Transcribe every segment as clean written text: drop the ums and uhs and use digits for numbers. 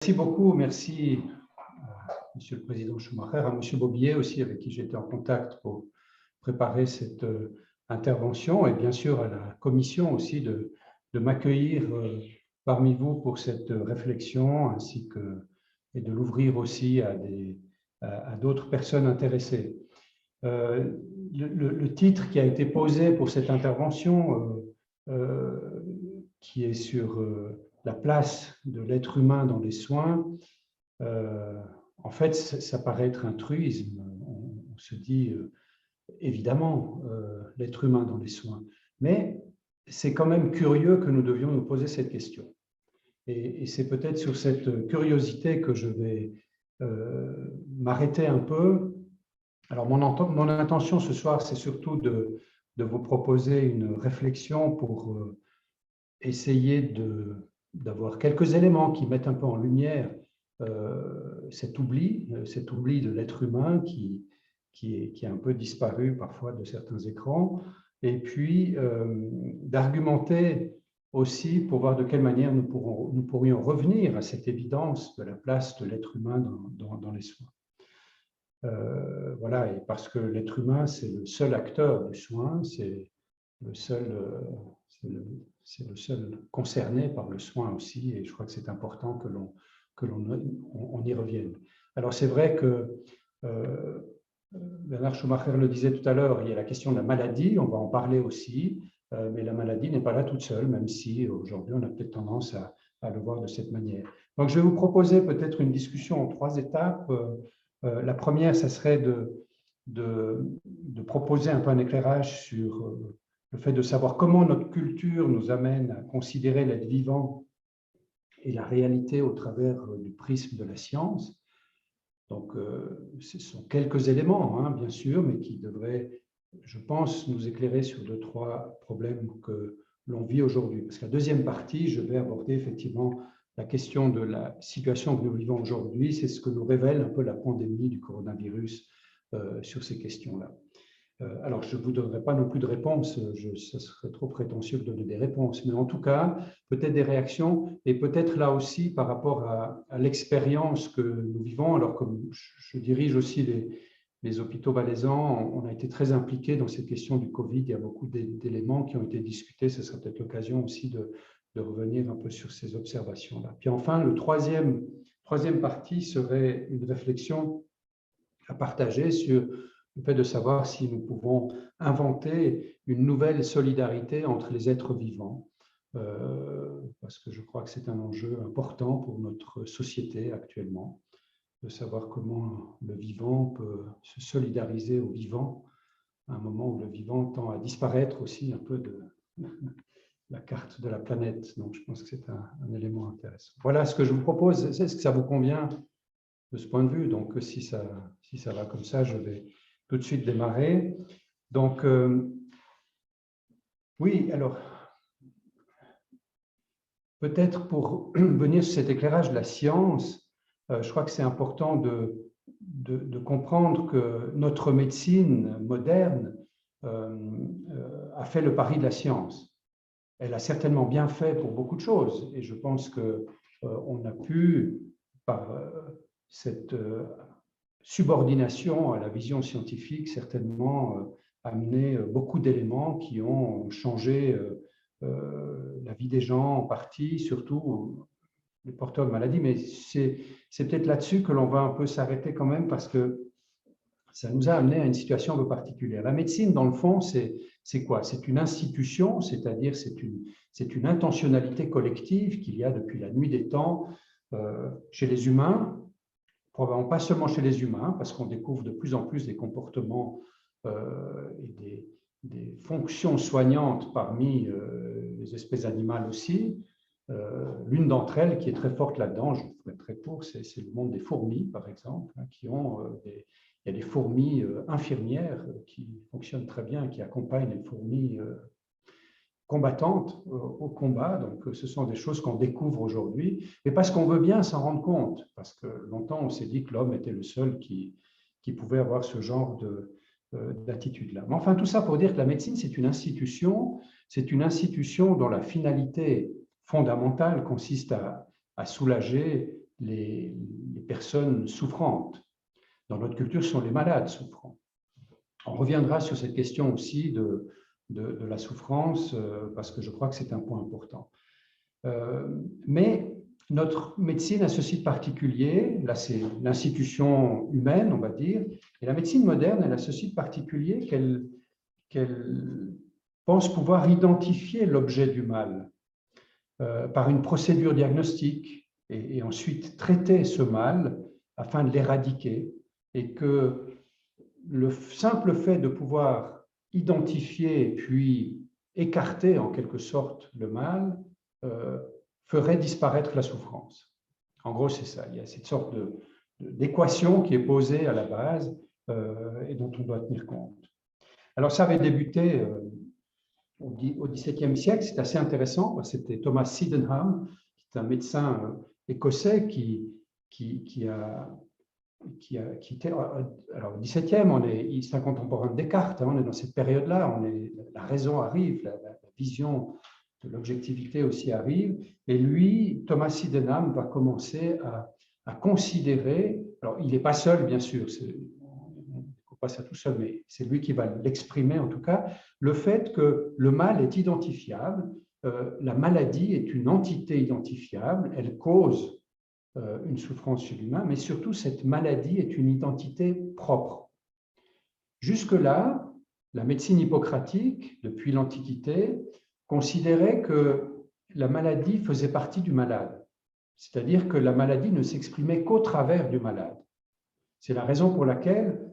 Merci beaucoup, merci Monsieur le Président Schumacher, à Monsieur Bobillet aussi, avec qui j'étais en contact pour préparer cette intervention, et bien sûr à la Commission aussi de m'accueillir parmi vous pour cette réflexion, ainsi que et de l'ouvrir aussi à d'autres personnes intéressées. Le titre qui a été posé pour cette intervention, qui est sur la place de l'être humain dans les soins, en fait, ça paraît être un truisme. On se dit, évidemment, l'être humain dans les soins. Mais c'est quand même curieux que nous devions nous poser cette question. Et c'est peut-être sur cette curiosité que je vais m'arrêter un peu. Alors, mon intention ce soir, c'est surtout de vous proposer une réflexion pour essayer d'avoir quelques éléments qui mettent un peu en lumière cet oubli de l'être humain qui a un peu disparu parfois de certains écrans, et puis d'argumenter aussi pour voir de quelle manière nous pourrions revenir à cette évidence de la place de l'être humain dans les soins. Voilà, et parce que l'être humain, c'est le seul acteur du soin, c'est le seul concerné par le soin aussi, et je crois que c'est important que l'on y revienne. Alors c'est vrai que Bernard Schumacher le disait tout à l'heure, il y a la question de la maladie, on va en parler aussi, mais la maladie n'est pas là toute seule, même si aujourd'hui on a peut-être tendance à le voir de cette manière. Donc je vais vous proposer peut-être une discussion en 3 étapes. La première, ça serait de proposer un peu un éclairage sur le fait de savoir comment notre culture nous amène à considérer l'être vivant et la réalité au travers du prisme de la science. Donc, ce sont quelques éléments, hein, bien sûr, mais qui devraient, je pense, nous éclairer sur 2 ou 3 problèmes que l'on vit aujourd'hui. Parce que la deuxième partie, je vais aborder effectivement la question de la situation que nous vivons aujourd'hui. C'est ce que nous révèle un peu la pandémie du coronavirus sur ces questions-là. Alors, je ne vous donnerai pas non plus de réponses, ce serait trop prétentieux de donner des réponses, mais en tout cas, peut-être des réactions, et peut-être là aussi par rapport à l'expérience que nous vivons. Alors, comme je dirige aussi les hôpitaux valaisans, on a été très impliqués dans cette question du Covid, il y a beaucoup d'éléments qui ont été discutés, ce sera peut-être l'occasion aussi de revenir un peu sur ces observations-là. Puis enfin, le troisième partie serait une réflexion à partager sur le fait de savoir si nous pouvons inventer une nouvelle solidarité entre les êtres vivants, parce que je crois que c'est un enjeu important pour notre société actuellement, de savoir comment le vivant peut se solidariser au vivant, à un moment où le vivant tend à disparaître aussi un peu de la carte de la planète. Donc, je pense que c'est un élément intéressant. Voilà ce que je vous propose. Est-ce que ça vous convient de ce point de vue? Donc, si ça va comme ça, je vais tout de suite démarrer. Donc, oui, alors, peut-être pour venir sur cet éclairage de la science, je crois que c'est important de comprendre que notre médecine moderne a fait le pari de la science. Elle a certainement bien fait pour beaucoup de choses, et je pense qu'on a pu, par cette subordination à la vision scientifique, certainement amener beaucoup d'éléments qui ont changé la vie des gens en partie, surtout les porteurs de maladies. Mais c'est peut-être là-dessus que l'on va un peu s'arrêter quand même, parce que ça nous a amené à une situation un peu particulière. La médecine, dans le fond, c'est quoi? C'est une institution, c'est-à-dire c'est une intentionnalité collective qu'il y a depuis la nuit des temps chez les humains, probablement pas seulement chez les humains, parce qu'on découvre de plus en plus des comportements et des fonctions soignantes parmi les espèces animales aussi. L'une d'entre elles qui est très forte là-dedans, je vous ferai très court, c'est le monde des fourmis, par exemple, hein, il y a des fourmis infirmières qui fonctionnent très bien, qui accompagnent les fourmis combattantes au combat. Donc, ce sont des choses qu'on découvre aujourd'hui, mais parce qu'on veut bien s'en rendre compte, parce que longtemps, on s'est dit que l'homme était le seul qui pouvait avoir ce genre d'attitude-là. Mais enfin, tout ça pour dire que la médecine, c'est une institution dont la finalité fondamentale consiste à soulager les personnes souffrantes. Dans notre culture, ce sont les malades souffrants. On reviendra sur cette question aussi de la souffrance, parce que je crois que c'est un point important. Mais notre médecine a ce site particulier, là c'est l'institution humaine, on va dire, et la médecine moderne, elle a ce site particulier qu'elle pense pouvoir identifier l'objet du mal par une procédure diagnostique et ensuite traiter ce mal afin de l'éradiquer, et que le simple fait de pouvoir identifier puis écarter en quelque sorte le mal ferait disparaître la souffrance. En gros, c'est ça. Il y a cette sorte d'équation qui est posée à la base et dont on doit tenir compte. Alors, ça avait débuté au XVIIe siècle. C'est assez intéressant. C'était Thomas Sydenham, qui est un médecin écossais qui était, alors au XVIIe, c'est un contemporain de Descartes, on est dans cette période-là, la raison arrive, la vision de l'objectivité aussi arrive, et lui, Thomas Sydenham, va commencer à considérer, alors il n'est pas seul bien sûr, on ne peut pas ça tout seul, mais c'est lui qui va l'exprimer en tout cas, le fait que le mal est identifiable, la maladie est une entité identifiable, elle cause une souffrance chez l'humain, mais surtout cette maladie est une identité propre. Jusque-là, la médecine hippocratique, depuis l'Antiquité, considérait que la maladie faisait partie du malade, c'est-à-dire que la maladie ne s'exprimait qu'au travers du malade. C'est la raison pour laquelle,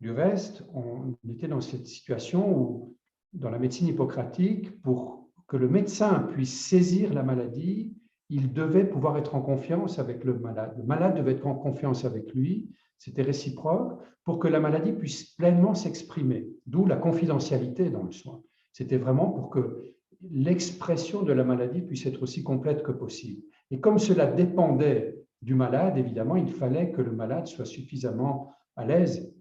du reste, on était dans cette situation où, dans la médecine hippocratique, pour que le médecin puisse saisir la maladie, il devait pouvoir être en confiance avec le malade. Le malade devait être en confiance avec lui, c'était réciproque, pour que la maladie puisse pleinement s'exprimer, d'où la confidentialité dans le soin. C'était vraiment pour que l'expression de la maladie puisse être aussi complète que possible. Et comme cela dépendait du malade, évidemment, il fallait que le malade soit suffisamment à l'aise,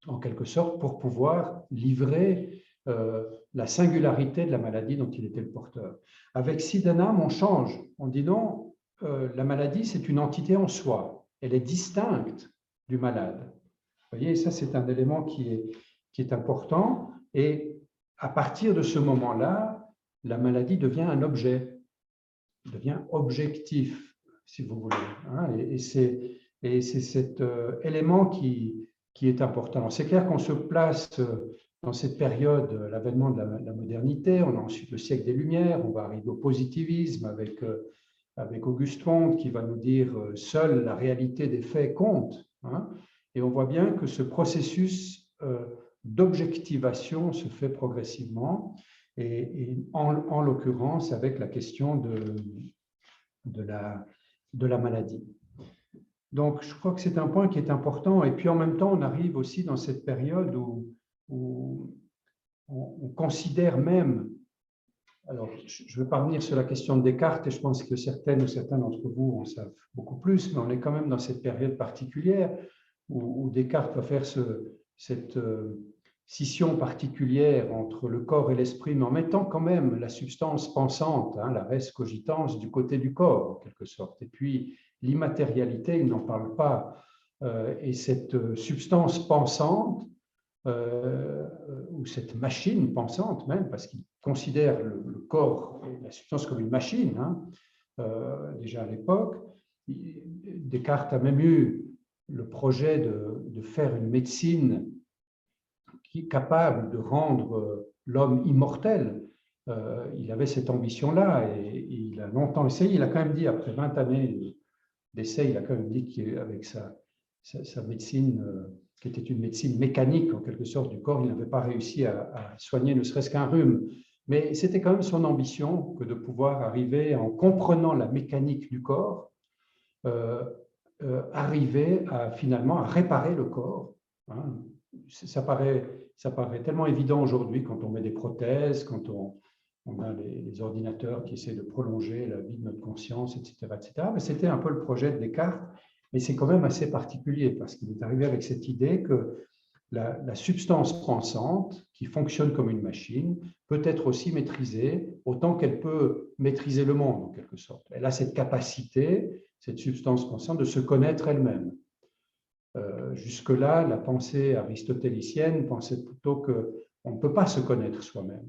en quelque sorte, pour pouvoir livrer la singularité de la maladie dont il était le porteur. Avec Sydenham, on change. On dit non, la maladie, c'est une entité en soi. Elle est distincte du malade. Vous voyez, ça, c'est un élément qui est important. Et à partir de ce moment-là, la maladie devient un objet, devient objectif, si vous voulez. Et c'est cet élément qui est important. C'est clair qu'on se place dans cette période, l'avènement de la modernité, on a ensuite le siècle des Lumières, on va arriver au positivisme avec Auguste Comte qui va nous dire « seule la réalité des faits compte ». Et on voit bien que ce processus d'objectivation se fait progressivement, et en l'occurrence avec la question de la maladie. Donc, je crois que c'est un point qui est important. Et puis, en même temps, on arrive aussi dans cette période où on considère même, alors je ne vais pas revenir sur la question de Descartes, et je pense que certaines ou certains d'entre vous en savent beaucoup plus, mais on est quand même dans cette période particulière où Descartes va faire cette scission particulière entre le corps et l'esprit, mais en mettant quand même la substance pensante, la res cogitans, du côté du corps, en quelque sorte. Et puis, l'immatérialité, il n'en parle pas. Et cette substance pensante, ou cette machine pensante même, parce qu'il considère le corps et la substance comme une machine, déjà à l'époque. Descartes a même eu le projet de faire une médecine qui est capable de rendre l'homme immortel. Il avait cette ambition-là et il a longtemps essayé. Il a quand même dit, après 20 années d'essai, il a quand même dit qu'avec sa médecine, qui était une médecine mécanique en quelque sorte du corps, il n'avait pas réussi à soigner ne serait-ce qu'un rhume. Mais c'était quand même son ambition que de pouvoir arriver, en comprenant la mécanique du corps, arriver finalement à réparer le corps. Ça paraît tellement évident aujourd'hui quand on met des prothèses, quand on a les ordinateurs qui essaient de prolonger la vie de notre conscience, etc. etc. Mais c'était un peu le projet de Descartes, mais c'est quand même assez particulier parce qu'il est arrivé avec cette idée que la substance pensante, qui fonctionne comme une machine, peut être aussi maîtrisée autant qu'elle peut maîtriser le monde, en quelque sorte. Elle a cette capacité, cette substance pensante, de se connaître elle-même. Jusque-là, la pensée aristotélicienne pensait plutôt qu'on ne peut pas se connaître soi-même.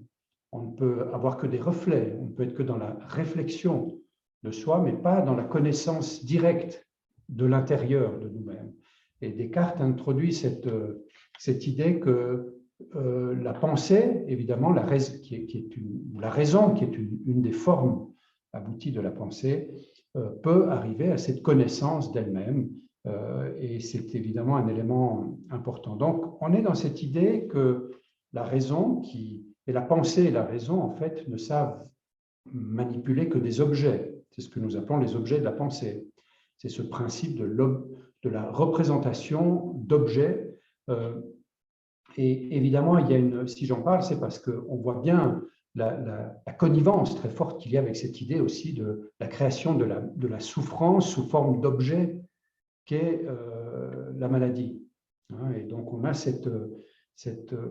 On ne peut avoir que des reflets, on ne peut être que dans la réflexion de soi, mais pas dans la connaissance directe de l'intérieur de nous-mêmes. Et Descartes introduit cette idée que la pensée, évidemment, la raison, qui est une des formes abouties de la pensée, peut arriver à cette connaissance d'elle-même, et c'est évidemment un élément important. Donc, on est dans cette idée que la raison, et la pensée et la raison, en fait, ne savent manipuler que des objets. C'est ce que nous appelons les objets de la pensée. C'est ce principe de la représentation d'objets. Et évidemment, si j'en parle, c'est parce qu'on voit bien la connivence très forte qu'il y a avec cette idée aussi de la création de la souffrance sous forme d'objet qu'est la maladie. Et donc, on a cette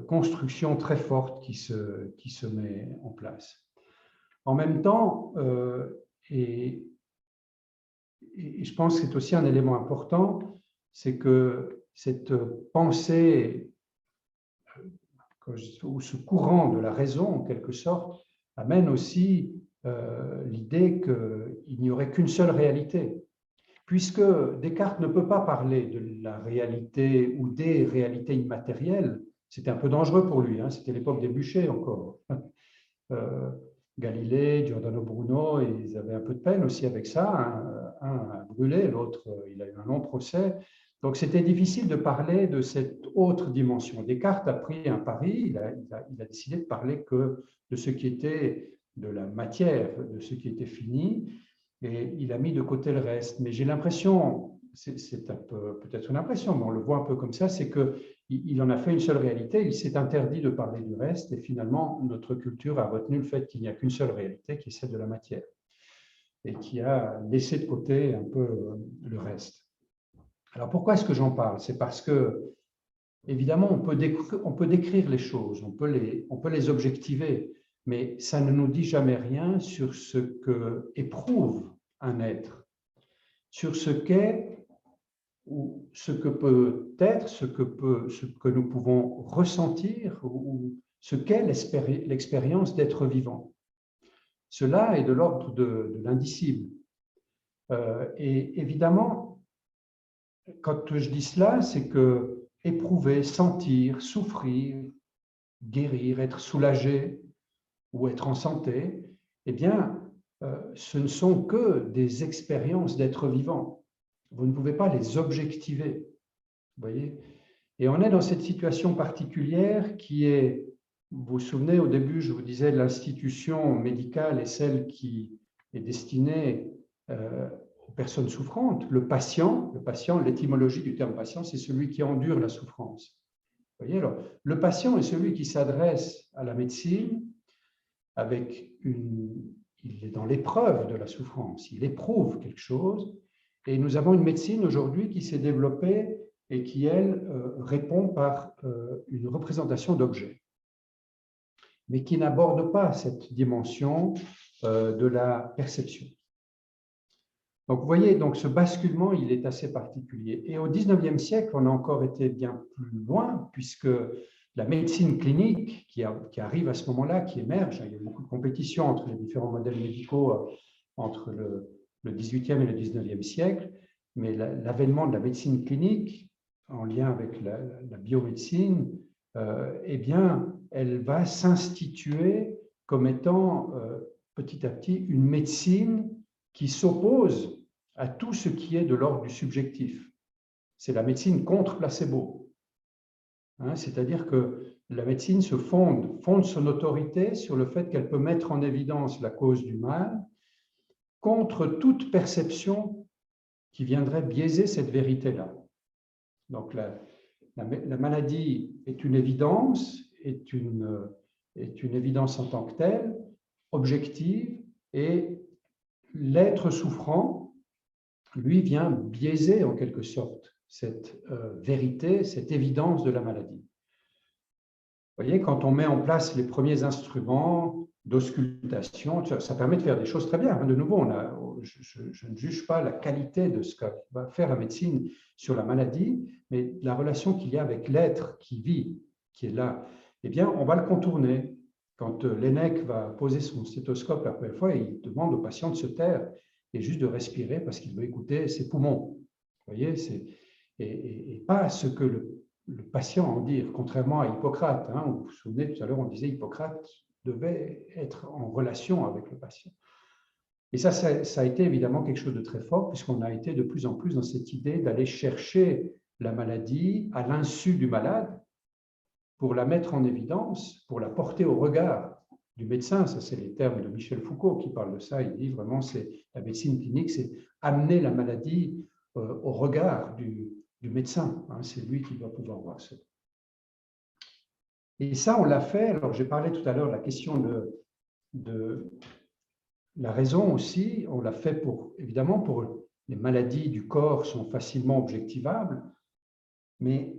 construction très forte qui se met en place. En même temps, et je pense que c'est aussi un élément important, c'est que cette pensée ou ce courant de la raison, en quelque sorte, amène aussi l'idée qu'il n'y aurait qu'une seule réalité. Puisque Descartes ne peut pas parler de la réalité ou des réalités immatérielles, c'était un peu dangereux pour lui, hein, c'était l'époque des bûchers encore. Galilée, Giordano Bruno, ils avaient un peu de peine aussi avec ça. Un a brûlé, l'autre, il a eu un long procès. Donc, c'était difficile de parler de cette autre dimension. Descartes a pris un pari, il a décidé de parler que de ce qui était de la matière, de ce qui était fini, et il a mis de côté le reste. Mais j'ai l'impression, c'est un peu peut-être une impression, mais on le voit un peu comme ça, c'est qu'il en a fait une seule réalité, il s'est interdit de parler du reste, et finalement, notre culture a retenu le fait qu'il n'y a qu'une seule réalité, qui est celle de la matière, et qui a laissé de côté un peu le reste. Alors pourquoi est-ce que j'en parle? C'est parce que, évidemment, on peut décrire les choses, on peut les objectiver, mais ça ne nous dit jamais rien sur ce qu'éprouve un être, sur ce qu'est ou ce que peut être, ce que nous pouvons ressentir ou ce qu'est l'expérience d'être vivant. Cela est de l'ordre de l'indicible. Et évidemment, quand je dis cela, c'est que éprouver, sentir, souffrir, guérir, être soulagé ou être en santé, eh bien, ce ne sont que des expériences d'être vivant. Vous ne pouvez pas les objectiver, vous voyez. Et on est dans cette situation particulière qui est, vous vous souvenez, au début, je vous disais, l'institution médicale est celle qui est destinée aux personnes souffrantes. Le patient, l'étymologie du terme patient, c'est celui qui endure la souffrance. Vous voyez, alors, le patient est celui qui s'adresse à la médecine il est dans l'épreuve de la souffrance, il éprouve quelque chose, et nous avons une médecine aujourd'hui qui s'est développée et qui, elle, répond par une représentation d'objets, mais qui n'aborde pas cette dimension de la perception. Donc, vous voyez, donc, ce basculement, il est assez particulier. Et au XIXe siècle, on a encore été bien plus loin, puisque la médecine clinique qui arrive à ce moment-là, qui émerge, il y a beaucoup de compétition entre les différents modèles médicaux entre le XVIIIe et le XIXe siècle, mais l'avènement de la médecine clinique, en lien avec la biomédecine, eh bien, elle va s'instituer comme étant petit à petit une médecine qui s'oppose à tout ce qui est de l'ordre du subjectif. C'est la médecine contre placebo. C'est-à-dire que la médecine fonde son autorité sur le fait qu'elle peut mettre en évidence la cause du mal contre toute perception qui viendrait biaiser cette vérité-là. Donc la maladie est une évidence, est une évidence en tant que telle, objective, et l'être souffrant, lui, vient biaiser en quelque sorte cette vérité, cette évidence de la maladie. Vous voyez, quand on met en place les premiers instruments, d'auscultation. Ça permet de faire des choses très bien. De nouveau, je ne juge pas la qualité de ce que va faire la médecine sur la maladie, mais la relation qu'il y a avec l'être qui vit, qui est là, eh bien, on va le contourner. Quand l'ENEC va poser son stéthoscope la première fois, il demande au patient de se taire et juste de respirer parce qu'il veut écouter ses poumons. Vous voyez, et pas ce que le patient en dit, contrairement à Hippocrate. Vous vous souvenez, tout à l'heure, on disait Hippocrate devait être en relation avec le patient. Et ça a été évidemment quelque chose de très fort, puisqu'on a été de plus en plus dans cette idée d'aller chercher la maladie à l'insu du malade pour la mettre en évidence, pour la porter au regard du médecin. Ça, c'est les termes de Michel Foucault qui parle de ça. Il dit vraiment, c'est la médecine clinique, c'est amener la maladie au regard du médecin. C'est lui qui doit pouvoir voir ça. Et ça, on l'a fait. Alors, j'ai parlé tout à l'heure de la question de la raison aussi. On l'a fait évidemment, pour les maladies du corps sont facilement objectivables, mais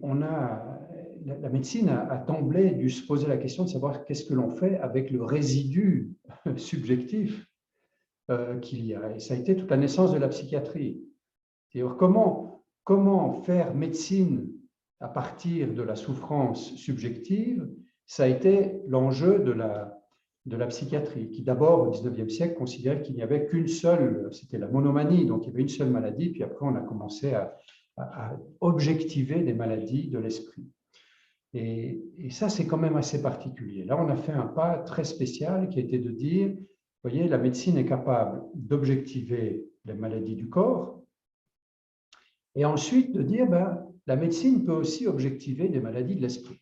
la médecine a d'emblée dû se poser la question de savoir qu'est-ce que l'on fait avec le résidu subjectif qu'il y a. Et ça a été toute la naissance de la psychiatrie. C'est-à-dire comment faire médecine à partir de la souffrance subjective, ça a été l'enjeu de la psychiatrie, qui d'abord, au XIXe siècle, considérait qu'il n'y avait qu'une seule, c'était la monomanie, donc il y avait une seule maladie, puis après on a commencé à objectiver des maladies de l'esprit. Et ça, c'est quand même assez particulier. Là, on a fait un pas très spécial qui a été de dire, vous voyez, la médecine est capable d'objectiver les maladies du corps, et ensuite de dire, la médecine peut aussi objectiver des maladies de l'esprit.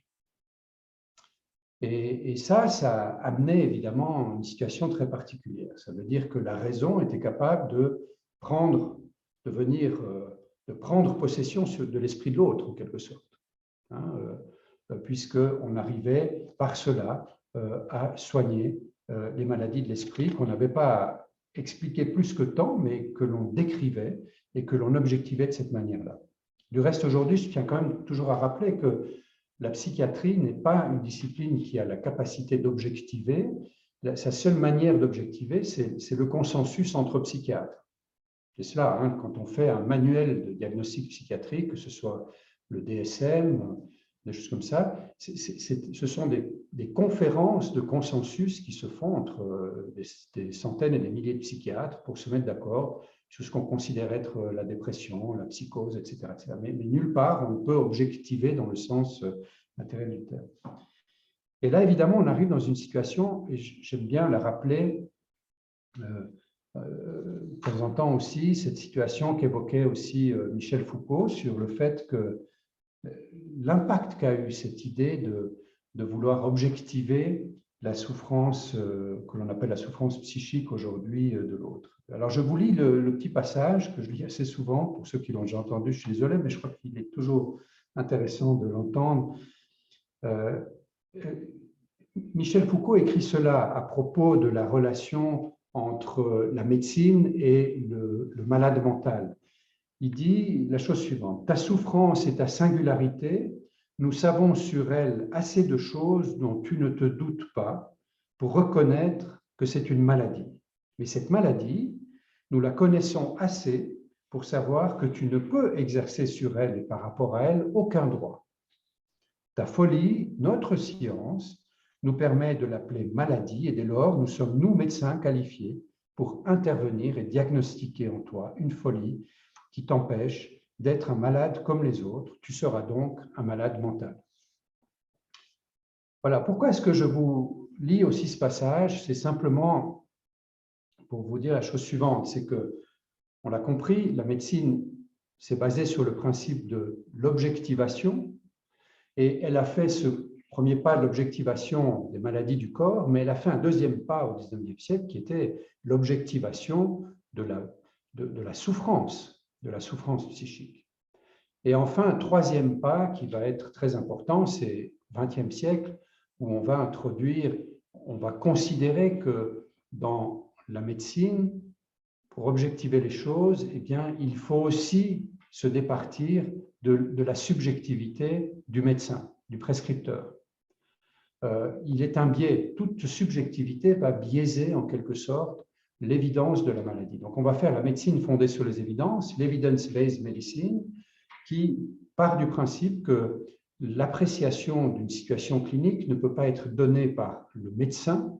Et ça a amené évidemment une situation très particulière. Ça veut dire que la raison était capable de prendre possession de l'esprit de l'autre, en quelque sorte, puisqu'on arrivait par cela à soigner les maladies de l'esprit qu'on n'avait pas expliqué plus que tant, mais que l'on décrivait et que l'on objectivait de cette manière-là. Du reste, aujourd'hui, je tiens quand même toujours à rappeler que la psychiatrie n'est pas une discipline qui a la capacité d'objectiver. Sa seule manière d'objectiver, c'est le consensus entre psychiatres. C'est cela, quand on fait un manuel de diagnostic psychiatrique, que ce soit le DSM, des choses comme ça, ce sont des conférences de consensus qui se font entre des centaines et des milliers de psychiatres pour se mettre d'accord sur ce qu'on considère être la dépression, la psychose, etc. etc. Mais nulle part on peut objectiver dans le sens matériel du terme. Et là, évidemment, on arrive dans une situation, et j'aime bien la rappeler de temps en temps aussi, cette situation qu'évoquait aussi Michel Foucault sur le fait que l'impact qu'a eu cette idée de vouloir objectiver la souffrance que l'on appelle la souffrance psychique aujourd'hui de l'autre. Alors, je vous lis le petit passage que je lis assez souvent, pour ceux qui l'ont déjà entendu, je suis désolé, mais je crois qu'il est toujours intéressant de l'entendre. Michel Foucault écrit cela à propos de la relation entre la médecine et le malade mental. Il dit la chose suivante: ta souffrance et ta singularité, nous savons sur elle assez de choses dont tu ne te doutes pas pour reconnaître que c'est une maladie. Mais cette maladie, nous la connaissons assez pour savoir que tu ne peux exercer sur elle et par rapport à elle aucun droit. Ta folie, notre science, nous permet de l'appeler maladie et dès lors, nous sommes, nous, médecins qualifiés pour intervenir et diagnostiquer en toi une folie qui t'empêche d'être un malade comme les autres. Tu seras donc un malade mental. Voilà, pourquoi est-ce que je vous lis aussi ce passage? C'est simplement pour vous dire la chose suivante, c'est que, on l'a compris, la médecine s'est basée sur le principe de l'objectivation et elle a fait ce premier pas de l'objectivation des maladies du corps, mais elle a fait un deuxième pas au XIXe siècle qui était l'objectivation de la souffrance psychique. Et enfin, un troisième pas qui va être très important, c'est le XXe siècle, où on va considérer que dans la médecine, pour objectiver les choses, eh bien, il faut aussi se départir de la subjectivité du médecin, du prescripteur. il est un biais. Toute subjectivité va biaiser en quelque sorte l'évidence de la maladie. Donc, on va faire la médecine fondée sur les évidences, l'evidence-based medicine, qui part du principe que l'appréciation d'une situation clinique ne peut pas être donnée par le médecin,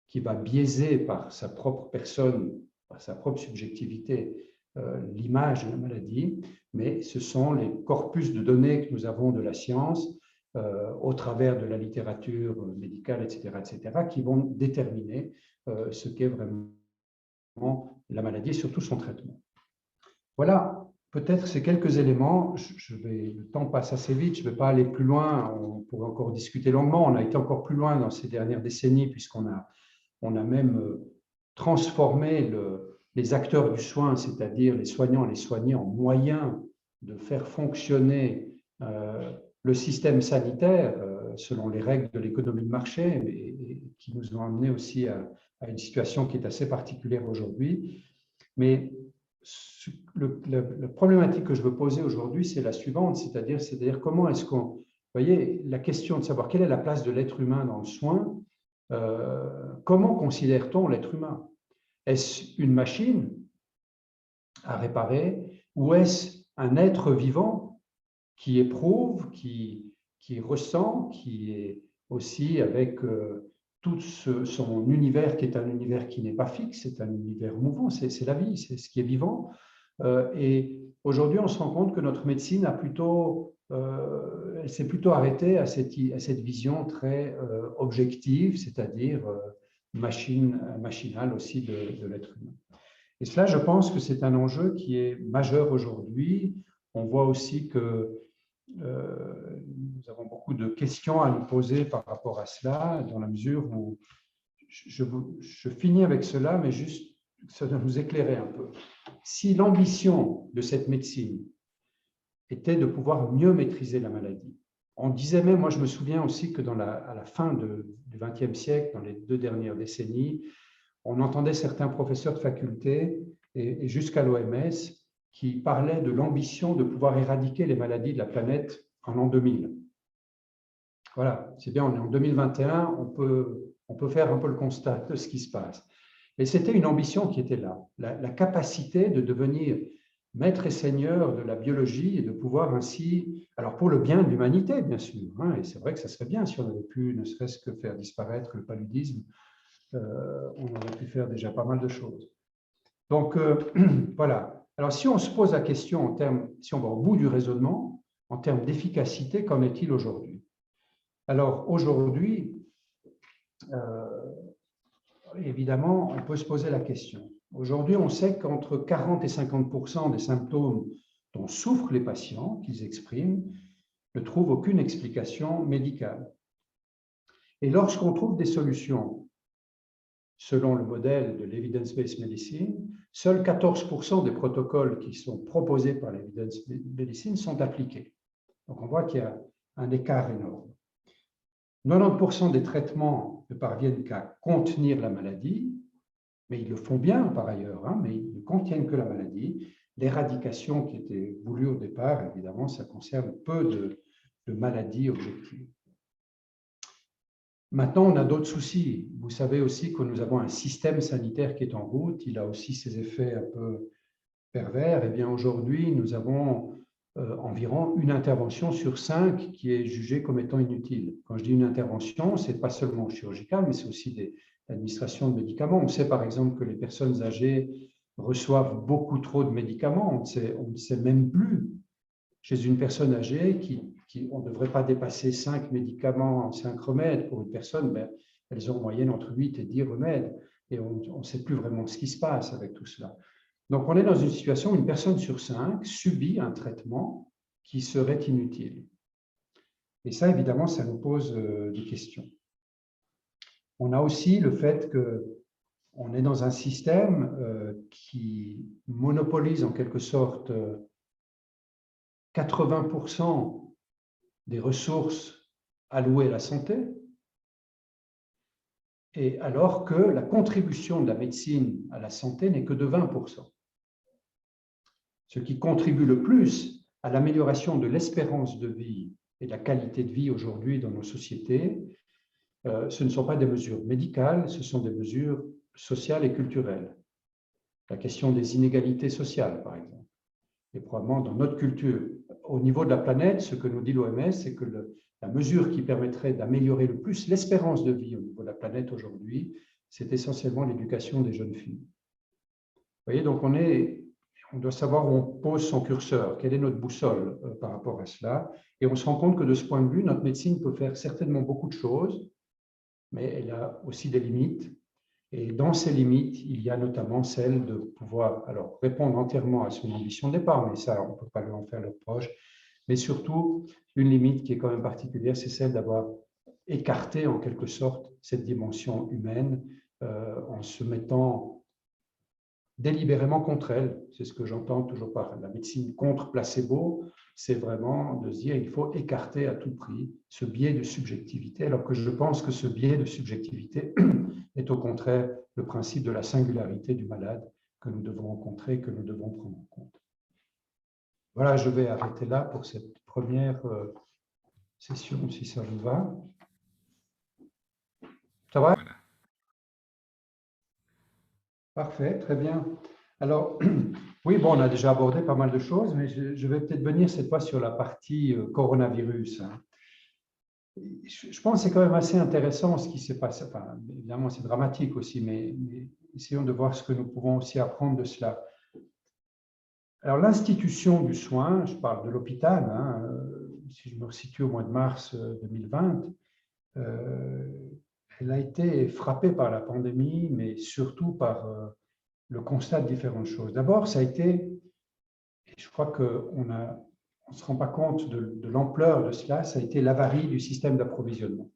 qui va biaiser par sa propre personne, par sa propre subjectivité, l'image de la maladie, mais ce sont les corpus de données que nous avons de la science, au travers de la littérature médicale, etc., qui vont déterminer ce qu'est vraiment la maladie et surtout son traitement. Voilà, peut-être ces quelques éléments. Le temps passe assez vite, je ne vais pas aller plus loin, on pourrait encore discuter longuement. On a été encore plus loin dans ces dernières décennies puisqu'on a même transformé les acteurs du soin, c'est-à-dire les soignants et les soignés, en moyens de faire fonctionner le système sanitaire selon les règles de l'économie de marché et qui nous ont amené aussi à une situation qui est assez particulière aujourd'hui. Mais la problématique que je veux poser aujourd'hui, c'est la suivante, c'est-à-dire comment est-ce qu'on... Vous voyez, la question de savoir quelle est la place de l'être humain dans le soin, comment considère-t-on l'être humain? Est-ce une machine à réparer ou est-ce un être vivant qui éprouve, qui ressent, qui est aussi avec tout son univers qui est un univers qui n'est pas fixe, c'est un univers mouvant, c'est la vie, c'est ce qui est vivant. Et aujourd'hui, on se rend compte que notre médecine elle s'est plutôt arrêtée à cette vision très objective, c'est-à-dire machinale aussi de l'être humain. Et cela, je pense que c'est un enjeu qui est majeur aujourd'hui. On voit aussi que nous avons beaucoup de questions à nous poser par rapport à cela, dans la mesure où je finis avec cela, mais juste ça doit nous éclairer un peu. Si l'ambition de cette médecine était de pouvoir mieux maîtriser la maladie, on disait même, moi je me souviens aussi que à la fin du XXe siècle, dans les 2 dernières décennies, on entendait certains professeurs de faculté et jusqu'à l'OMS qui parlaient de l'ambition de pouvoir éradiquer les maladies de la planète en l'an 2000. Voilà, c'est bien, on est en 2021, on peut faire un peu le constat de ce qui se passe. Et c'était une ambition qui était là, la capacité de devenir maître et seigneur de la biologie et de pouvoir ainsi, alors pour le bien de l'humanité, bien sûr, hein, et c'est vrai que ça serait bien si on avait pu ne serait-ce que faire disparaître le paludisme, on aurait pu faire déjà pas mal de choses. Donc, voilà. Alors, si on se pose la question si on va au bout du raisonnement, en termes d'efficacité, qu'en est-il aujourd'hui? Alors, aujourd'hui, évidemment, on peut se poser la question. Aujourd'hui, on sait qu'entre 40 et 50% des symptômes dont souffrent les patients qu'ils expriment ne trouvent aucune explication médicale. Et lorsqu'on trouve des solutions selon le modèle de l'evidence-based medicine, seuls 14% des protocoles qui sont proposés par l'evidence-based medicine sont appliqués. Donc, on voit qu'il y a un écart énorme. 90% des traitements ne parviennent qu'à contenir la maladie, mais ils le font bien par ailleurs, hein, mais ils ne contiennent que la maladie. L'éradication qui était voulue au départ, évidemment, ça concerne peu de maladies objectives. Maintenant, on a d'autres soucis. Vous savez aussi que nous avons un système sanitaire qui est en route. Il a aussi ses effets un peu pervers. Eh bien, aujourd'hui, nous avons environ une intervention sur 5 qui est jugée comme étant inutile. Quand je dis une intervention, ce n'est pas seulement chirurgical, mais c'est aussi l'administration de médicaments. On sait par exemple que les personnes âgées reçoivent beaucoup trop de médicaments. On ne sait même plus chez une personne âgée on ne devrait pas dépasser 5 médicaments, 5 remèdes pour une personne, ben, elles ont en moyenne entre 8 et 10 remèdes et on ne sait plus vraiment ce qui se passe avec tout cela. Donc, on est dans une situation où une personne sur 5 subit un traitement qui serait inutile. Et ça, évidemment, ça nous pose des questions. On a aussi le fait qu'on est dans un système qui monopolise en quelque sorte 80% des ressources allouées à la santé, et alors que la contribution de la médecine à la santé n'est que de 20%. Ce qui contribue le plus à l'amélioration de l'espérance de vie et de la qualité de vie aujourd'hui dans nos sociétés, ce ne sont pas des mesures médicales, ce sont des mesures sociales et culturelles. La question des inégalités sociales, par exemple. Et probablement dans notre culture, au niveau de la planète, ce que nous dit l'OMS, c'est que la mesure qui permettrait d'améliorer le plus l'espérance de vie au niveau de la planète aujourd'hui, c'est essentiellement l'éducation des jeunes filles. Vous voyez, donc on doit savoir où on pose son curseur, quelle est notre boussole par rapport à cela. Et on se rend compte que de ce point de vue, notre médecine peut faire certainement beaucoup de choses, mais elle a aussi des limites. Et dans ces limites, il y a notamment celle de pouvoir répondre entièrement à son ambition de départ, mais ça, on ne peut pas lui en faire le reproche. Mais surtout, une limite qui est quand même particulière, c'est celle d'avoir écarté en quelque sorte cette dimension humaine en se mettant délibérément contre elle. C'est ce que j'entends toujours par la médecine contre placebo, c'est vraiment de se dire qu'il faut écarter à tout prix ce biais de subjectivité, alors que je pense que ce biais de subjectivité est au contraire le principe de la singularité du malade que nous devons rencontrer, que nous devons prendre en compte. Voilà, je vais arrêter là pour cette première session, si ça vous va. Ça va? Voilà. Parfait, très bien. Alors, oui, bon, on a déjà abordé pas mal de choses, mais je vais peut-être venir cette fois sur la partie coronavirus. Je pense que c'est quand même assez intéressant ce qui s'est passé. Enfin, évidemment, c'est dramatique aussi, mais essayons de voir ce que nous pouvons aussi apprendre de cela. Alors, l'institution du soin, je parle de l'hôpital, si je me situe au mois de mars 2020, elle a été frappée par la pandémie, mais surtout par le constat de différentes choses. D'abord, ça a été, et je crois qu'on ne se rend pas compte de l'ampleur de cela, ça a été l'avarie du système d'approvisionnement.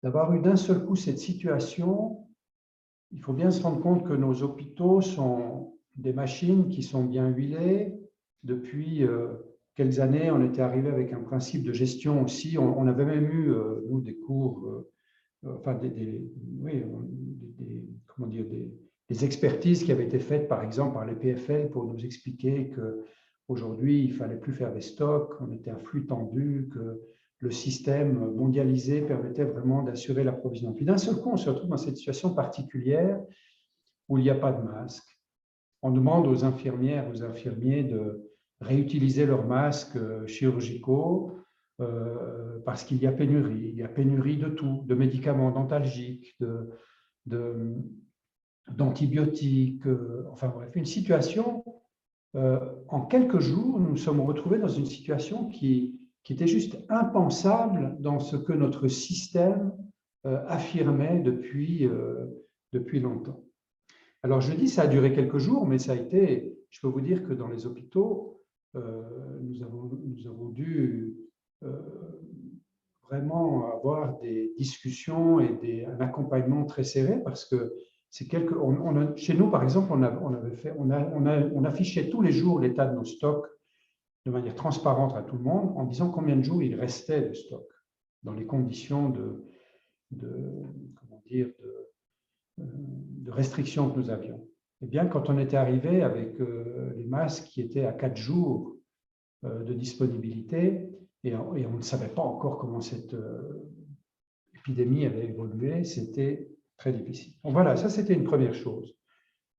D'avoir eu d'un seul coup cette situation, il faut bien se rendre compte que nos hôpitaux sont des machines qui sont bien huilées. Depuis quelques années, on était arrivé avec un principe de gestion aussi. On avait même eu, nous, des cours, enfin, des expertises qui avaient été faites, par exemple, par les PFL pour nous expliquer qu'aujourd'hui, il ne fallait plus faire des stocks, on était à flux tendu, que le système mondialisé permettait vraiment d'assurer l'approvisionnement. Puis d'un seul coup, on se retrouve dans cette situation particulière où il n'y a pas de masque. On demande aux infirmières, aux infirmiers de réutiliser leurs masques chirurgicaux parce qu'il y a pénurie. Il y a pénurie de tout, de médicaments dentalgiques, d'antibiotiques, enfin bref, une situation, en quelques jours, nous nous sommes retrouvés dans une situation qui était juste impensable dans ce que notre système affirmait depuis longtemps. Alors je dis ça a duré quelques jours, mais ça a été, je peux vous dire que dans les hôpitaux, nous avons dû vraiment avoir des discussions et un accompagnement très serré parce que chez nous, par exemple, on affichait tous les jours l'état de nos stocks de manière transparente à tout le monde en disant combien de jours il restait de stock dans les conditions de restrictions que nous avions. Eh bien, quand on était arrivé avec les masques qui étaient à 4 jours de disponibilité, et on ne savait pas encore comment cette épidémie allait évoluer, c'était très difficile. Donc voilà, ça c'était une première chose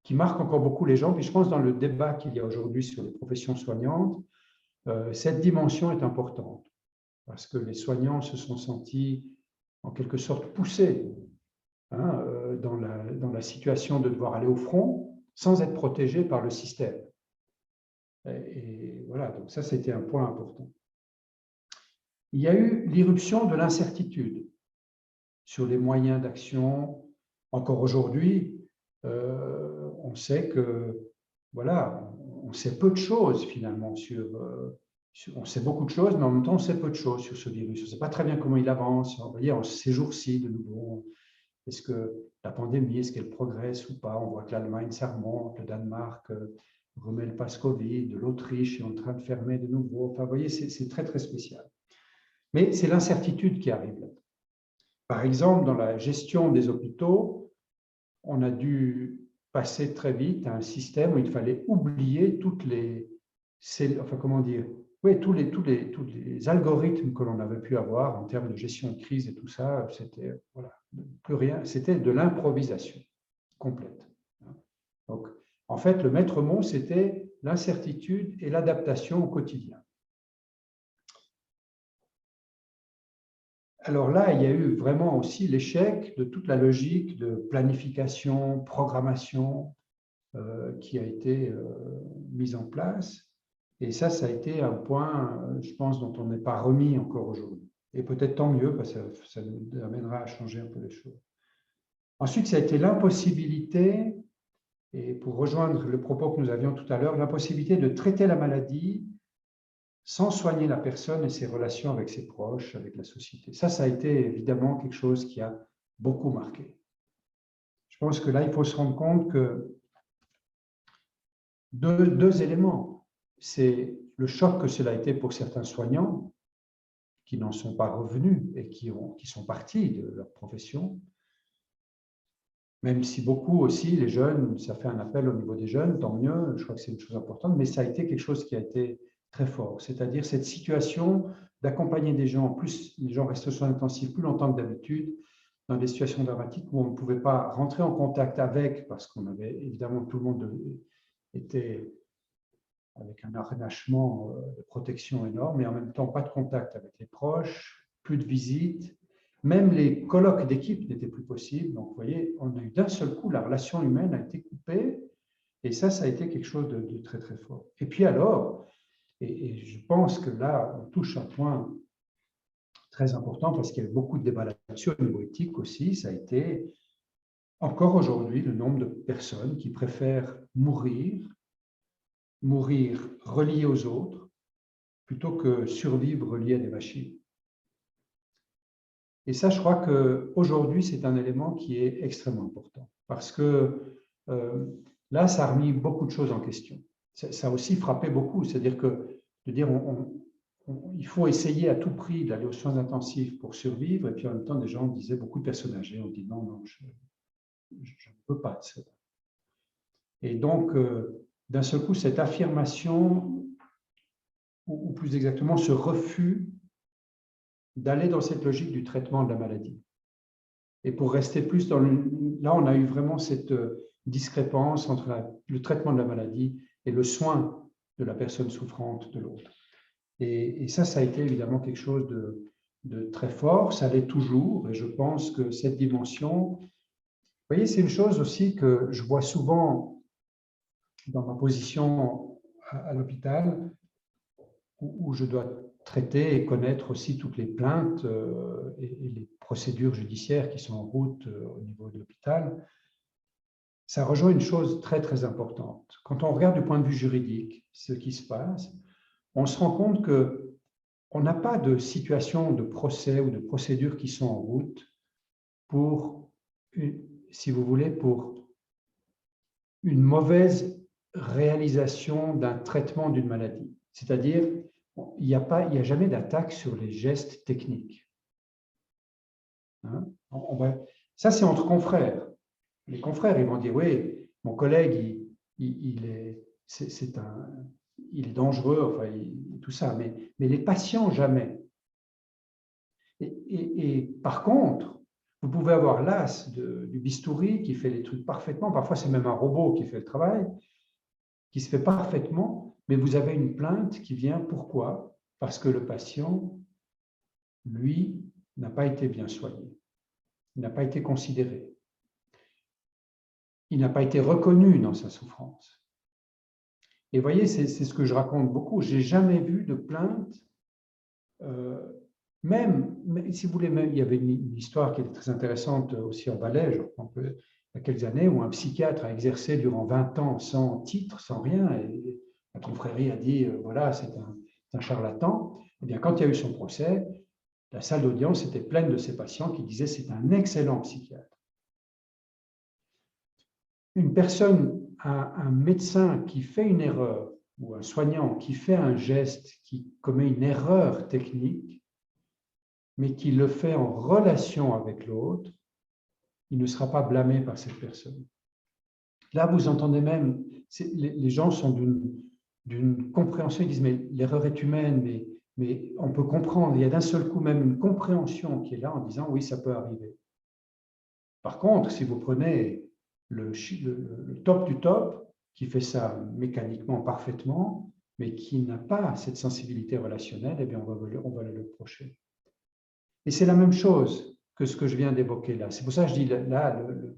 qui marque encore beaucoup les gens. Puis je pense dans le débat qu'il y a aujourd'hui sur les professions soignantes, cette dimension est importante parce que les soignants se sont sentis en quelque sorte poussés dans la situation de devoir aller au front sans être protégés par le système. Et voilà, donc ça c'était un point important. Il y a eu l'irruption de l'incertitude sur les moyens d'action. Encore aujourd'hui, on sait que, voilà, on sait peu de choses finalement on sait beaucoup de choses, mais en même temps, on sait peu de choses sur ce virus. On ne sait pas très bien comment il avance. Vous voyez, en ces jours-ci, de nouveau, est-ce que la pandémie, est-ce qu'elle progresse ou pas? On voit que l'Allemagne, ça remonte, le Danemark remet le pass Covid, l'Autriche est en train de fermer de nouveau. Enfin, vous voyez, c'est très, très spécial. Mais c'est l'incertitude qui arrive là. Par exemple, dans la gestion des hôpitaux, on a dû passer très vite à un système où il fallait oublier toutes les, enfin comment dire, oui, tous les algorithmes que l'on avait pu avoir en termes de gestion de crise et tout ça, c'était voilà, plus rien, c'était de l'improvisation complète. Donc, en fait, le maître mot, c'était l'incertitude et l'adaptation au quotidien. Alors là, il y a eu vraiment aussi l'échec de toute la logique de planification, programmation qui a été mise en place. Et ça a été un point, je pense, dont on n'est pas remis encore aujourd'hui. Et peut-être tant mieux, parce que ça nous amènera à changer un peu les choses. Ensuite, ça a été l'impossibilité, et pour rejoindre le propos que nous avions tout à l'heure, l'impossibilité de traiter la maladie sans soigner la personne et ses relations avec ses proches, avec la société. Ça a été évidemment quelque chose qui a beaucoup marqué. Je pense que là, il faut se rendre compte que deux éléments. C'est le choc que cela a été pour certains soignants qui n'en sont pas revenus et qui sont partis de leur profession, même si beaucoup aussi, les jeunes, ça fait un appel au niveau des jeunes, tant mieux, je crois que c'est une chose importante, mais ça a été quelque chose qui a été très fort, c'est-à-dire cette situation d'accompagner des gens, plus les gens restent aux soins intensifs plus longtemps que d'habitude, dans des situations dramatiques où on ne pouvait pas rentrer en contact avec, parce qu'on avait évidemment, tout le monde était avec un harnachement de protection énorme, mais en même temps pas de contact avec les proches, plus de visites, même les colloques d'équipe n'étaient plus possibles. Donc, vous voyez, on a eu d'un seul coup, la relation humaine a été coupée, et ça a été quelque chose de très, très fort. Et puis alors, et je pense que là, on touche un point très important, parce qu'il y avait beaucoup de débats là-dessus au niveau éthique aussi, ça a été, encore aujourd'hui, le nombre de personnes qui préfèrent mourir relié aux autres, plutôt que survivre relié à des machines. Et ça, je crois qu'aujourd'hui, c'est un élément qui est extrêmement important, parce que là, ça a remis beaucoup de choses en question. Ça a aussi frappé beaucoup, c'est-à-dire que de dire il faut essayer à tout prix d'aller aux soins intensifs pour survivre, et puis en même temps, des gens disaient, beaucoup de personnes âgées ont dit non, je ne peux pas de ça. Et donc, d'un seul coup, cette affirmation, ou plus exactement ce refus d'aller dans cette logique du traitement de la maladie. Et pour rester plus dans le... Là, on a eu vraiment cette discrépance entre le traitement de la maladie et le soin de la personne souffrante de l'autre. Et ça a été évidemment quelque chose de très fort, ça l'est toujours, et je pense que cette dimension... Vous voyez, c'est une chose aussi que je vois souvent dans ma position à l'hôpital, où je dois traiter et connaître aussi toutes les plaintes et les procédures judiciaires qui sont en route au niveau de l'hôpital. Ça rejoint une chose très, très importante. Quand on regarde du point de vue juridique ce qui se passe, on se rend compte qu'on n'a pas de situation de procès ou de procédures qui sont en route pour, si vous voulez, pour une mauvaise réalisation d'un traitement d'une maladie. C'est-à-dire, il n'y a jamais d'attaque sur les gestes techniques. Hein? Ça, c'est entre confrères. Les confrères, ils vont dire, oui, mon collègue, il est dangereux, enfin, tout ça, mais les patients, jamais. Et par contre, vous pouvez avoir l'as du bistouri qui fait les trucs parfaitement, parfois c'est même un robot qui fait le travail, qui se fait parfaitement, mais vous avez une plainte qui vient, pourquoi? Parce que le patient, lui, n'a pas été bien soigné, il n'a pas été considéré, il n'a pas été reconnu dans sa souffrance. Et vous voyez, c'est ce que je raconte beaucoup, je n'ai jamais vu de plainte, même, si vous voulez, même, il y avait une histoire qui était très intéressante aussi en Valais, je crois, il y a quelques années, où un psychiatre a exercé durant 20 ans sans titre, sans rien, et la confrérie a dit, voilà, c'est un charlatan. Eh bien, quand il y a eu son procès, la salle d'audience était pleine de ces patients qui disaient, c'est un excellent psychiatre. Une personne, un médecin qui fait une erreur, ou un soignant qui fait un geste, qui commet une erreur technique, mais qui le fait en relation avec l'autre, il ne sera pas blâmé par cette personne. Là, vous entendez même, les gens sont d'une compréhension. Ils disent, mais l'erreur est humaine, mais on peut comprendre. Il y a d'un seul coup même une compréhension qui est là en disant, oui, ça peut arriver. Par contre, si vous prenez le top du top, qui fait ça mécaniquement parfaitement, mais qui n'a pas cette sensibilité relationnelle, eh bien, on va le reprocher. Et c'est la même chose que ce que je viens d'évoquer là. C'est pour ça que je dis, là, le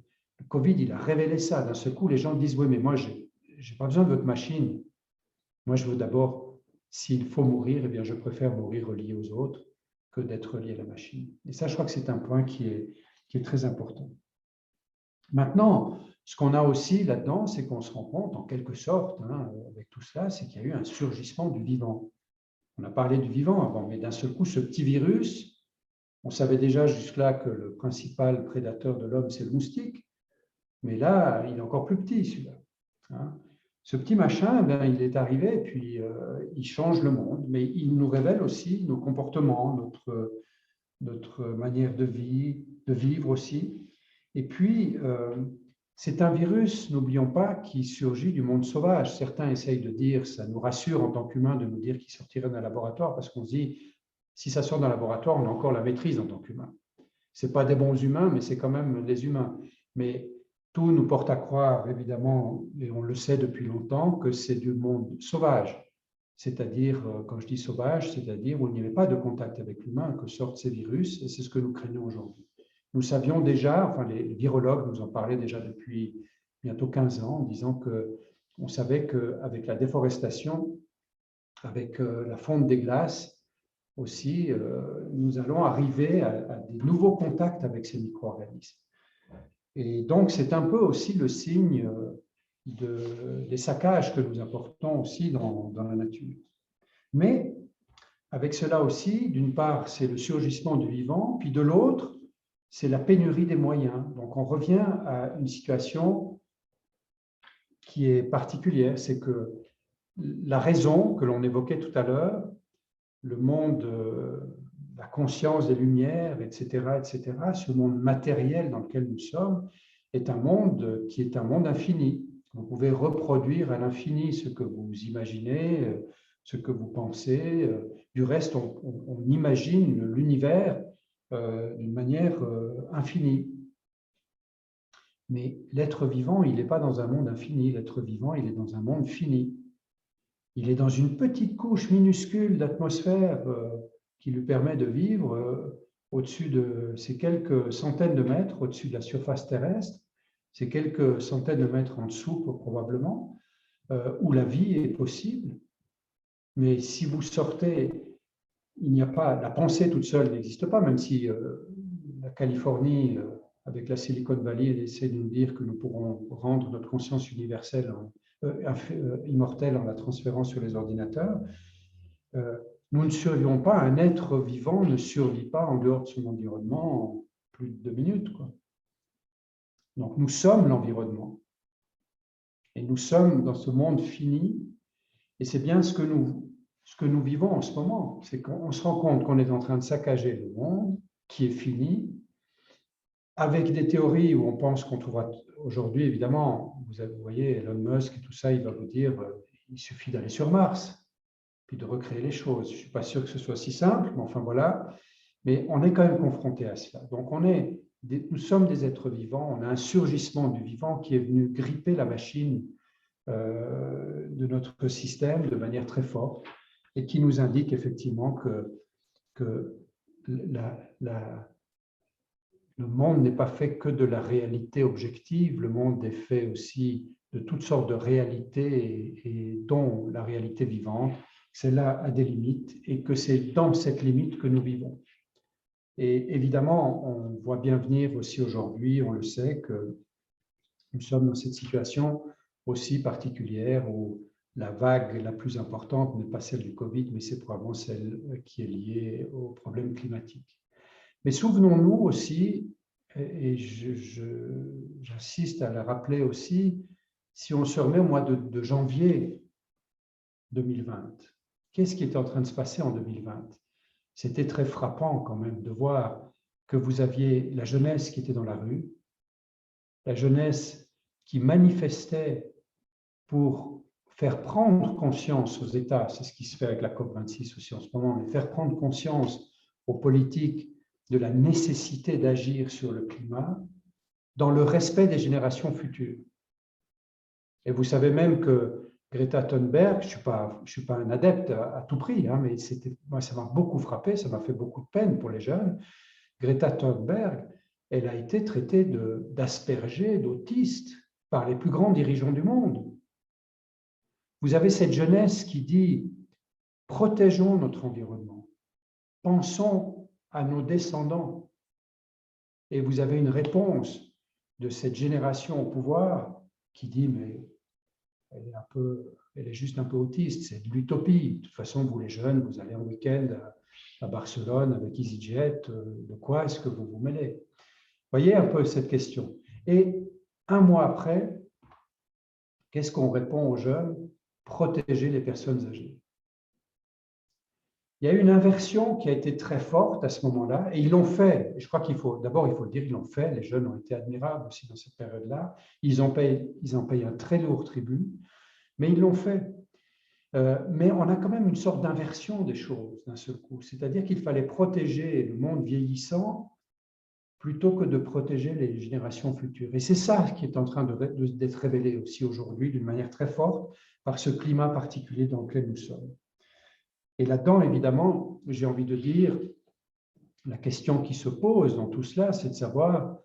Covid, il a révélé ça. D'un seul coup, les gens disent, oui, mais moi, je n'ai pas besoin de votre machine. Moi, je veux d'abord, s'il faut mourir, eh bien, je préfère mourir relié aux autres que d'être relié à la machine. Et ça, je crois que c'est un point qui est très important. Maintenant, ce qu'on a aussi là-dedans, c'est qu'on se rend compte, en quelque sorte, avec tout cela, c'est qu'il y a eu un surgissement du vivant. On a parlé du vivant avant, mais d'un seul coup, ce petit virus, on savait déjà jusque-là que le principal prédateur de l'homme, c'est le moustique, mais là, il est encore plus petit, celui-là. Ce petit machin, il est arrivé et puis il change le monde, mais il nous révèle aussi nos comportements, notre manière de vivre aussi. Et puis, c'est un virus, n'oublions pas, qui surgit du monde sauvage. Certains essayent de dire, ça nous rassure en tant qu'humains de nous dire qu'il sortirait d'un laboratoire, parce qu'on se dit, si ça sort d'un laboratoire, on a encore la maîtrise en tant qu'humains. Ce n'est pas des bons humains, mais c'est quand même des humains. Mais tout nous porte à croire, évidemment, et on le sait depuis longtemps, que c'est du monde sauvage. C'est-à-dire, quand je dis sauvage, c'est-à-dire où il n'y avait pas de contact avec l'humain que sortent ces virus, et c'est ce que nous craignons aujourd'hui. Nous savions déjà, enfin les virologues nous en parlaient déjà depuis bientôt 15 ans, en disant qu'on savait qu'avec la déforestation, avec la fonte des glaces aussi, nous allons arriver à des nouveaux contacts avec ces micro-organismes. Et donc, c'est un peu aussi le signe des saccages que nous apportons aussi dans la nature. Mais avec cela aussi, d'une part, c'est le surgissement du vivant, puis de l'autre, c'est la pénurie des moyens. Donc, on revient à une situation qui est particulière, c'est que la raison que l'on évoquait tout à l'heure, le monde, la conscience des lumières, etc., ce monde matériel dans lequel nous sommes, est un monde qui est un monde infini. Vous pouvez reproduire à l'infini ce que vous imaginez, ce que vous pensez. Du reste, on imagine l'univers d'une manière infinie. Mais l'être vivant, il n'est pas dans un monde infini. L'être vivant, il est dans un monde fini. Il est dans une petite couche minuscule d'atmosphère qui lui permet de vivre au-dessus de ces quelques centaines de mètres au-dessus de la surface terrestre, ces quelques centaines de mètres en dessous probablement, où la vie est possible. Mais si vous sortez, il n'y a pas, la pensée toute seule n'existe pas, même si la Californie, avec la Silicon Valley, essaie de nous dire que nous pourrons rendre notre conscience universelle immortelle en la transférant sur les ordinateurs. Nous ne survivons pas, un être vivant ne survit pas en dehors de son environnement en plus de 2 minutes, quoi. Donc nous sommes l'environnement. Et nous sommes dans ce monde fini, et c'est bien ce que nous vivons en ce moment. C'est qu'on se rend compte qu'on est en train de saccager le monde, qui est fini, avec des théories où on pense qu'on trouvera aujourd'hui, évidemment, vous voyez, Elon Musk et tout ça, il va vous dire il suffit d'aller sur Mars, puis de recréer les choses. Je ne suis pas sûr que ce soit si simple, mais enfin voilà. Mais on est quand même confronté à cela. Donc nous sommes des êtres vivants, on a un surgissement du vivant qui est venu gripper la machine de notre système de manière très forte et qui nous indique effectivement que le monde n'est pas fait que de la réalité objective, le monde est fait aussi de toutes sortes de réalités et dont la réalité vivante, celle-là a des limites et que c'est dans cette limite que nous vivons. Et évidemment, on voit bien venir aussi aujourd'hui, on le sait, que nous sommes dans cette situation aussi particulière où la vague la plus importante n'est pas celle du Covid, mais c'est probablement celle qui est liée aux problèmes climatiques. Mais souvenons-nous aussi, et j'insiste à le rappeler aussi, si on se remet au mois de janvier 2020, qu'est-ce qui était en train de se passer en 2020 ? C'était très frappant quand même de voir que vous aviez la jeunesse qui était dans la rue, la jeunesse qui manifestait pour faire prendre conscience aux États, c'est ce qui se fait avec la COP26 aussi en ce moment, mais faire prendre conscience aux politiques de la nécessité d'agir sur le climat dans le respect des générations futures. Et vous savez même que Greta Thunberg, je ne suis pas un adepte à tout prix, hein, mais moi, ça m'a beaucoup frappé, ça m'a fait beaucoup de peine pour les jeunes. Greta Thunberg, elle a été traitée d'aspergée, d'autiste par les plus grands dirigeants du monde. Vous avez cette jeunesse qui dit « protégeons notre environnement, pensons à nos descendants ». Et vous avez une réponse de cette génération au pouvoir qui dit « mais elle est juste un peu autiste, c'est de l'utopie. De toute façon, vous les jeunes, vous allez en week-end à Barcelone avec EasyJet, de quoi est-ce que vous vous mêlez ?» Voyez un peu cette question. Et un mois après, qu'est-ce qu'on répond aux jeunes? Protéger les personnes âgées. Il y a eu une inversion qui a été très forte à ce moment-là, et ils l'ont fait. Et je crois d'abord, il faut le dire, ils l'ont fait. Les jeunes ont été admirables aussi dans cette période-là. Ils en payent un très lourd tribut, mais ils l'ont fait. Mais on a quand même une sorte d'inversion des choses d'un seul coup. C'est-à-dire qu'il fallait protéger le monde vieillissant plutôt que de protéger les générations futures. Et c'est ça qui est en train d'être révélé aussi aujourd'hui d'une manière très forte par ce climat particulier dans lequel nous sommes. Et là-dedans, évidemment, j'ai envie de dire, la question qui se pose dans tout cela, c'est de savoir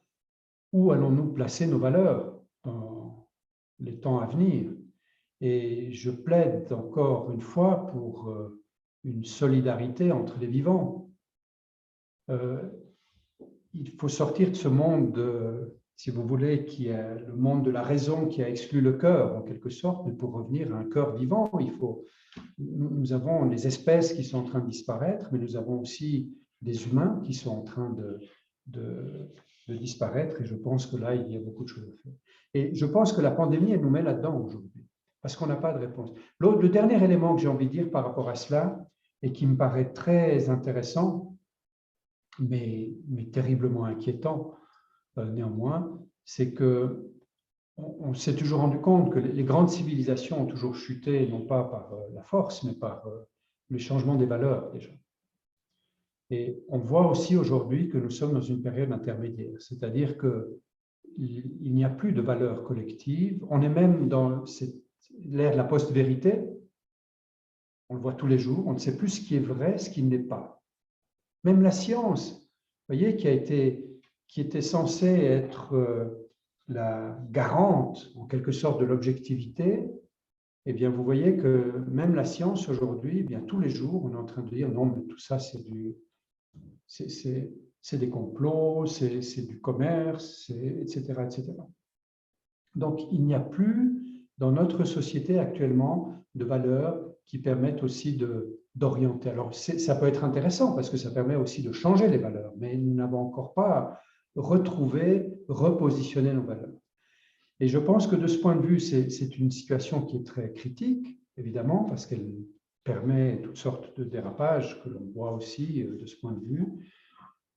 où allons-nous placer nos valeurs dans les temps à venir. Et je plaide encore une fois pour une solidarité entre les vivants. Il faut sortir de ce monde, si vous voulez, qui est le monde de la raison qui a exclu le cœur, en quelque sorte, mais pour revenir à un cœur vivant, nous avons des espèces qui sont en train de disparaître, mais nous avons aussi des humains qui sont en train de disparaître, et je pense que là, il y a beaucoup de choses à faire. Et je pense que la pandémie, elle nous met là-dedans aujourd'hui, parce qu'on n'a pas de réponse. Le dernier élément que j'ai envie de dire par rapport à cela, et qui me paraît très intéressant, mais terriblement inquiétant néanmoins, c'est que on s'est toujours rendu compte que les grandes civilisations ont toujours chuté, non pas par la force, mais par le changement des valeurs déjà. Et on voit aussi aujourd'hui que nous sommes dans une période intermédiaire, c'est-à-dire qu'il n'y a plus de valeurs collectives, on est même dans l'ère de la post-vérité, on le voit tous les jours, on ne sait plus ce qui est vrai, ce qui ne l'est pas. Même la science, vous voyez, qui était censée être la garante, en quelque sorte, de l'objectivité, eh bien, vous voyez que même la science aujourd'hui, eh bien, tous les jours, on est en train de dire non, mais tout ça, c'est des complots, c'est du commerce, etc., etc. Donc, il n'y a plus dans notre société actuellement de valeurs qui permettent aussi d'orienter. Alors, ça peut être intéressant parce que ça permet aussi de changer les valeurs, mais nous n'avons encore pas retrouvé, repositionné nos valeurs. Et je pense que de ce point de vue, c'est une situation qui est très critique, évidemment, parce qu'elle permet toutes sortes de dérapages que l'on voit aussi de ce point de vue.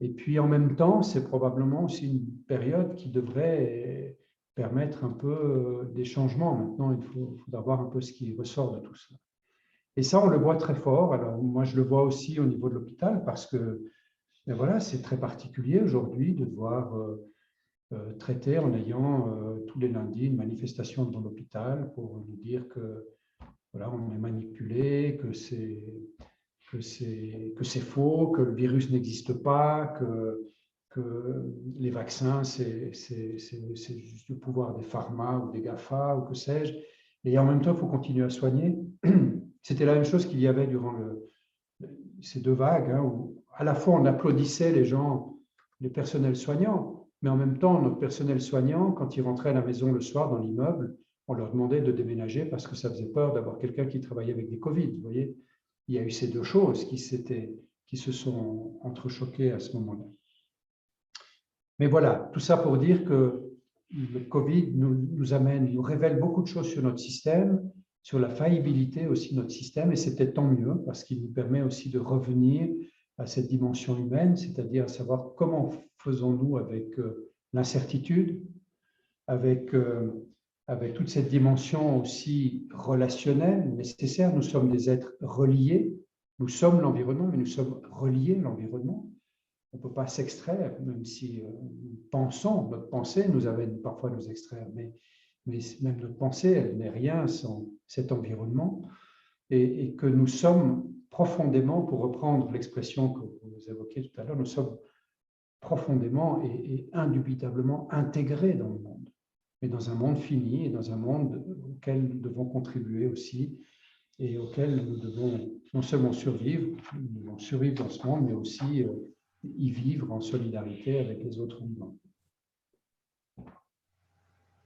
Et puis, en même temps, c'est probablement aussi une période qui devrait permettre un peu des changements. Maintenant, il faudra voir un peu ce qui ressort de tout cela. Et ça, on le voit très fort. Alors, moi, je le vois aussi au niveau de l'hôpital parce que, ben voilà, c'est très particulier aujourd'hui de devoir traiter en ayant tous les lundis une manifestation devant l'hôpital pour nous dire que voilà, on est manipulé, que c'est faux, que le virus n'existe pas, que les vaccins, c'est juste le pouvoir des pharma ou des GAFA ou que sais-je. Et en même temps, il faut continuer à soigner. C'était la même chose qu'il y avait durant ces deux vagues, hein, où à la fois on applaudissait les gens, les personnels soignants, mais en même temps, notre personnel soignant, quand ils rentraient à la maison le soir dans l'immeuble, on leur demandait de déménager parce que ça faisait peur d'avoir quelqu'un qui travaillait avec des Covid. Vous voyez, il y a eu ces deux choses qui se sont entrechoquées à ce moment-là. Mais voilà, tout ça pour dire que le Covid nous révèle beaucoup de choses sur notre système, sur la faillibilité aussi de notre système, et c'est peut-être tant mieux parce qu'il nous permet aussi de revenir à cette dimension humaine, c'est-à-dire à savoir comment faisons-nous avec l'incertitude, avec avec toute cette dimension aussi relationnelle, nécessaire. Nous sommes des êtres reliés. Nous sommes l'environnement, mais nous sommes reliés à l'environnement. On ne peut pas s'extraire, même si nous pensons, notre pensée nous amène parfois à nous extraire, mais même notre pensée, elle n'est rien sans cet environnement, et que nous sommes profondément, pour reprendre l'expression que vous évoquiez tout à l'heure, nous sommes profondément et indubitablement intégrés dans le monde, mais dans un monde fini et dans un monde auquel nous devons contribuer aussi et auquel nous devons non seulement survivre, nous devons survivre dans ce monde, mais aussi y vivre en solidarité avec les autres vivants.